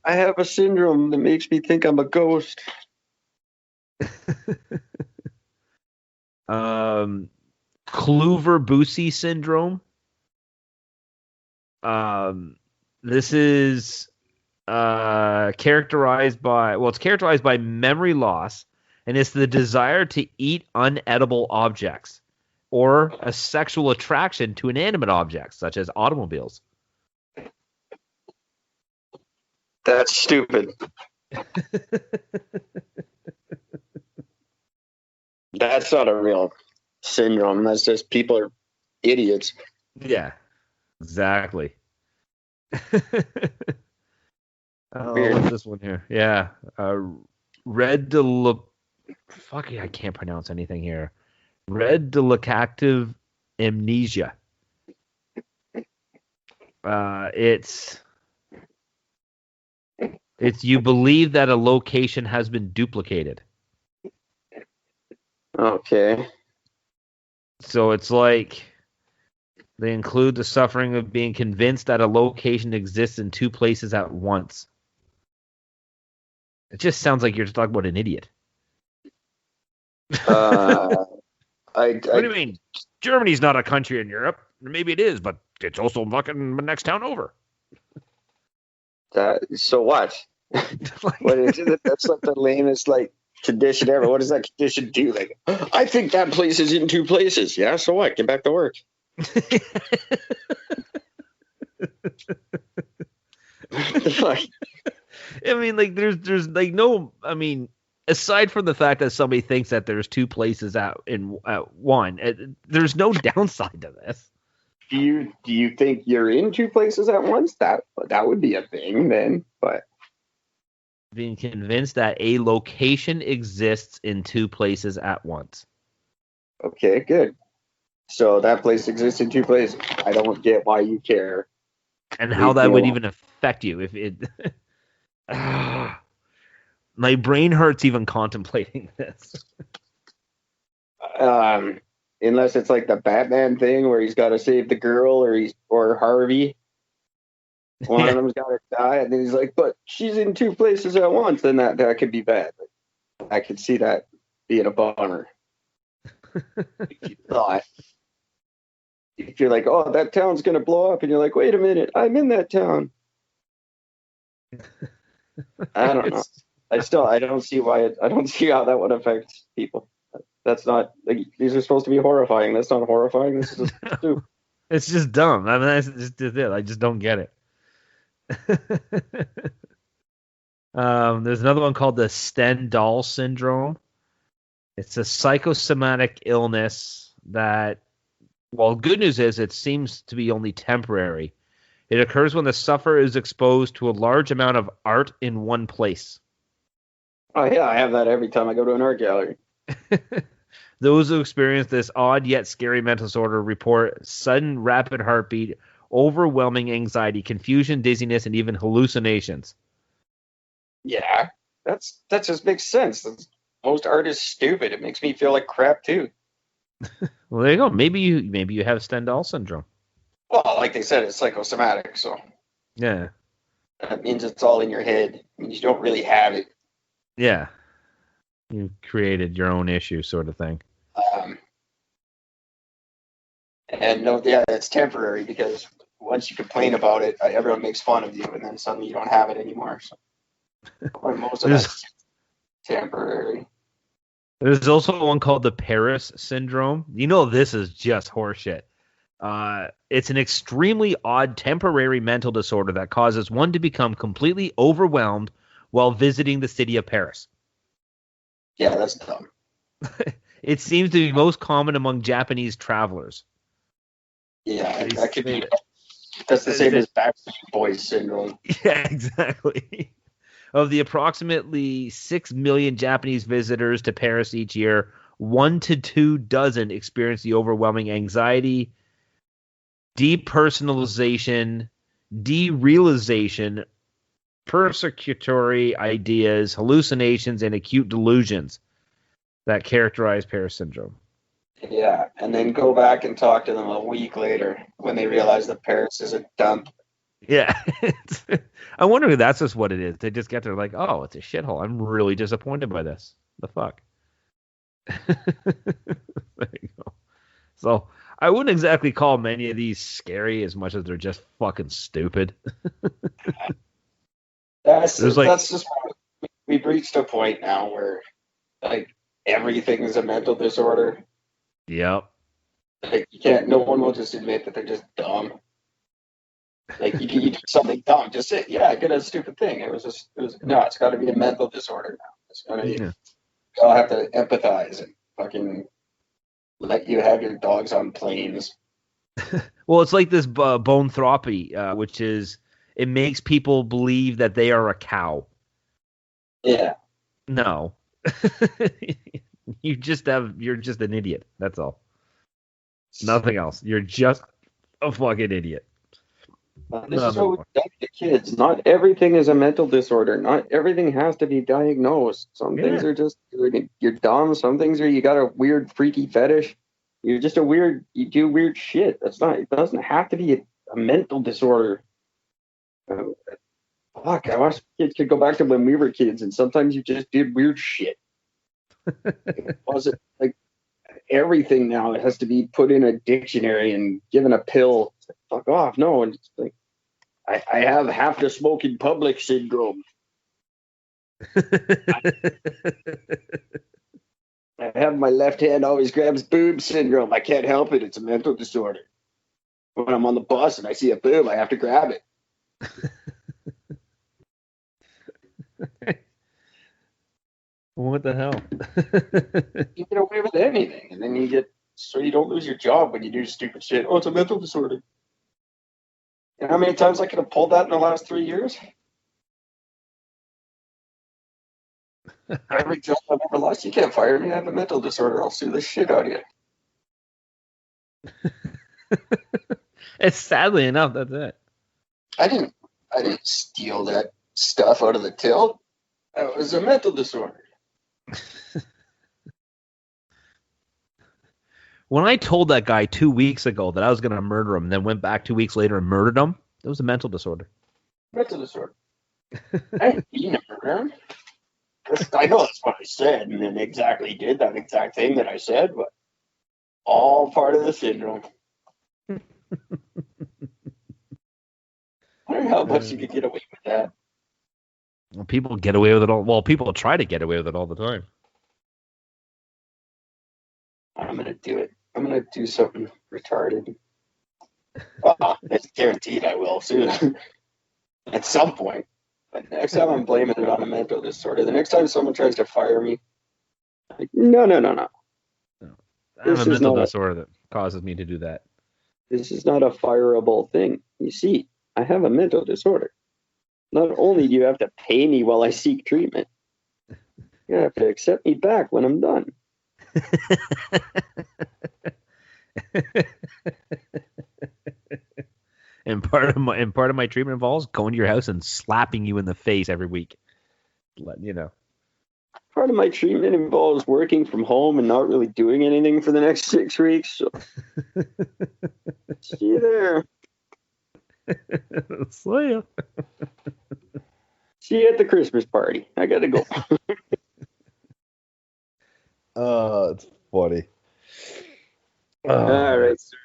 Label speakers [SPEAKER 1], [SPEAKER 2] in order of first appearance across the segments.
[SPEAKER 1] I have a syndrome that makes me think I'm a ghost.
[SPEAKER 2] um, Kluver-Bucy syndrome. Um, this is it's characterized by memory loss, and it's the desire to eat unedible objects or a sexual attraction to inanimate objects such as automobiles.
[SPEAKER 1] That's stupid. That's not a real syndrome. That's just people are idiots.
[SPEAKER 2] Yeah, exactly. Oh,
[SPEAKER 1] Weird.
[SPEAKER 2] what's this one here? Yeah, red de fucking I can't pronounce anything here. Red delecactive amnesia. It's you believe that a location has been duplicated.
[SPEAKER 1] Okay.
[SPEAKER 2] So it's like they include the suffering of being convinced that a location exists in two places at once. It just sounds like you're just talking about an idiot.
[SPEAKER 1] Uh,
[SPEAKER 2] What do
[SPEAKER 1] I
[SPEAKER 2] you mean? Germany's not a country in Europe. Maybe it is, but it's also fucking the next town over.
[SPEAKER 1] so what? What is it? That's like the lamest like condition ever. What does that condition do? Like, I think that place is in two places. Yeah, so what? Get back to work. What the fuck?
[SPEAKER 2] I mean, like, there's like no. I mean, aside from the fact that somebody thinks that there's two places at one, there's no downside to this.
[SPEAKER 1] Do you think you're in two places at once? That would be a thing then. But
[SPEAKER 2] Being convinced that a location exists in two places at once.
[SPEAKER 1] okay, good. So that place exists in two places. I don't get why you care.
[SPEAKER 2] And how
[SPEAKER 1] Leave
[SPEAKER 2] that
[SPEAKER 1] me
[SPEAKER 2] would
[SPEAKER 1] alone.
[SPEAKER 2] even affect you if it. My brain hurts even contemplating this.
[SPEAKER 1] Um, unless it's like the Batman thing where he's got to save the girl, or Harvey. One of them's got to die, and then he's like, "But she's in two places at once." Then that could be bad. I could see that being a bummer. If you thought, if you're like, "Oh, that town's gonna blow up," and you're like, "Wait a minute, I'm in that town." I don't know.
[SPEAKER 2] It's
[SPEAKER 1] I don't see I don't see how that would affect people. That's not like these are supposed to be horrifying. That's not horrifying. This is just stupid.
[SPEAKER 2] it's just dumb. I mean, that's just it. I just don't get it. There's another one called the Stendhal syndrome. It's a psychosomatic illness that, well, good news is it seems to be only temporary. It occurs when the sufferer is exposed to a large amount of art in one place.
[SPEAKER 1] Oh yeah, I have that every time I go to an art gallery.
[SPEAKER 2] Those who experience this odd yet scary mental disorder report sudden rapid heartbeat, overwhelming anxiety, confusion, dizziness, and even hallucinations.
[SPEAKER 1] Yeah, that just makes sense. Most art is stupid. It makes me feel like crap too.
[SPEAKER 2] Well, there you go. Maybe you have Stendhal syndrome.
[SPEAKER 1] Well, like they said, it's psychosomatic, so
[SPEAKER 2] Yeah,
[SPEAKER 1] that means it's all in your head. It means you don't really have it.
[SPEAKER 2] yeah. You created your own issue, sort of thing.
[SPEAKER 1] Um, and no, yeah, it's temporary because once you complain about it, everyone makes fun of you, and then suddenly you don't have it anymore. So, or most of
[SPEAKER 2] There's
[SPEAKER 1] that's temporary.
[SPEAKER 2] there's also one called the Paris syndrome. You know, this is just horseshit. It's an extremely odd temporary mental disorder that causes one to become completely overwhelmed while visiting the city of Paris.
[SPEAKER 1] Yeah, that's dumb.
[SPEAKER 2] It seems to be most common among Japanese travelers.
[SPEAKER 1] Yeah,
[SPEAKER 2] They
[SPEAKER 1] that could
[SPEAKER 2] say
[SPEAKER 1] be.
[SPEAKER 2] that,
[SPEAKER 1] That's the same
[SPEAKER 2] that
[SPEAKER 1] as Backstreet Boys syndrome.
[SPEAKER 2] yeah, exactly. Of the approximately 6 million Japanese visitors to Paris each year, 1 to 2 dozen experience the overwhelming anxiety, depersonalization, derealization, persecutory ideas, hallucinations, and acute delusions that characterize Paris syndrome.
[SPEAKER 1] Yeah, and then go back and talk to them a week later when they realize that Paris is a dump.
[SPEAKER 2] Yeah. I wonder if that's just what it is. They just get there like, oh, it's a shithole. I'm really disappointed by this. The fuck. There you go. So I wouldn't exactly call many of these scary as much as they're just fucking stupid.
[SPEAKER 1] That's
[SPEAKER 2] There's like,
[SPEAKER 1] that's just we've reached a point now where like everything is a mental disorder.
[SPEAKER 2] yep.
[SPEAKER 1] Like you can't. No one will just admit that they're just dumb. Like you do something dumb, just say, "Yeah, I did a stupid thing." No. It's got to be a mental disorder now. It's got to be.
[SPEAKER 2] Yeah.
[SPEAKER 1] I'll have to empathize and fucking let you have your dogs on planes.
[SPEAKER 2] Well, it's like this bonethropy, which is it makes people believe that they are a cow.
[SPEAKER 1] Yeah.
[SPEAKER 2] No. You're just an idiot. That's all. Nothing else. You're just a fucking idiot.
[SPEAKER 1] This is what we've done to kids. Not everything is a mental disorder. Not everything has to be diagnosed. Some things are just you're dumb. Some things are you got a weird freaky fetish. You're just you do weird shit. It doesn't have to be a mental disorder. Fuck, I wish kids could go back to when we were kids and sometimes you just did weird shit. It wasn't like everything now it has to be put in a dictionary and given a pill. Fuck off. No, and it's like I have have to smoke in public syndrome. I have my left hand always grabs boob syndrome. I can't help it. It's a mental disorder. When I'm on the bus and I see a boob, I have to grab it.
[SPEAKER 2] What the hell?
[SPEAKER 1] You get away with anything, and then you don't lose your job when you do stupid shit. Oh, it's a mental disorder. You know how many times I could have pulled that in the last 3 years? Every job I've ever lost, you can't fire me. I have a mental disorder. I'll sue the shit out of you.
[SPEAKER 2] It's sadly enough, that's it.
[SPEAKER 1] I didn't steal that stuff out of the till. That was a mental disorder.
[SPEAKER 2] When I told that guy 2 weeks ago that I was going to murder him, then went back 2 weeks later and murdered him, it was a mental disorder.
[SPEAKER 1] Mental disorder. I didn't mean to murder him. I know that's what I said, and then exactly did that exact thing that I said, but all part of the syndrome. I don't know how much you could get away with that.
[SPEAKER 2] Well, people get away with it all. Well, people try to get away with it all the time.
[SPEAKER 1] I'm going to do it. I'm going to do something retarded. It's guaranteed I will soon. At some point. But next time I'm blaming it on a mental disorder. The next time someone tries to fire me, like, no.
[SPEAKER 2] I have a mental disorder that causes me to do that.
[SPEAKER 1] This is not a fireable thing. You see, I have a mental disorder. Not only do you have to pay me while I seek treatment, you have to accept me back when I'm done.
[SPEAKER 2] And part of my treatment involves going to your house and slapping you in the face every week. You know.
[SPEAKER 1] Part of my treatment involves working from home and not really doing anything for the next 6 weeks. So. See you there.
[SPEAKER 2] See ya.
[SPEAKER 1] See you at the Christmas party. I gotta go.
[SPEAKER 2] Oh, it's funny.
[SPEAKER 1] All right, sir.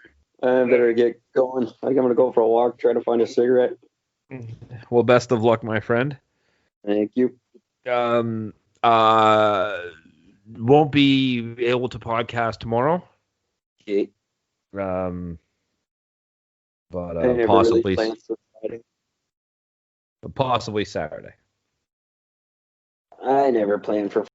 [SPEAKER 1] I better get going. I think I'm gonna go for a walk, try to find a cigarette.
[SPEAKER 2] Well, best of luck, my friend.
[SPEAKER 1] Thank you.
[SPEAKER 2] Won't be able to podcast tomorrow.
[SPEAKER 1] Okay.
[SPEAKER 2] But
[SPEAKER 1] possibly really
[SPEAKER 2] possibly Saturday.
[SPEAKER 1] I never planned for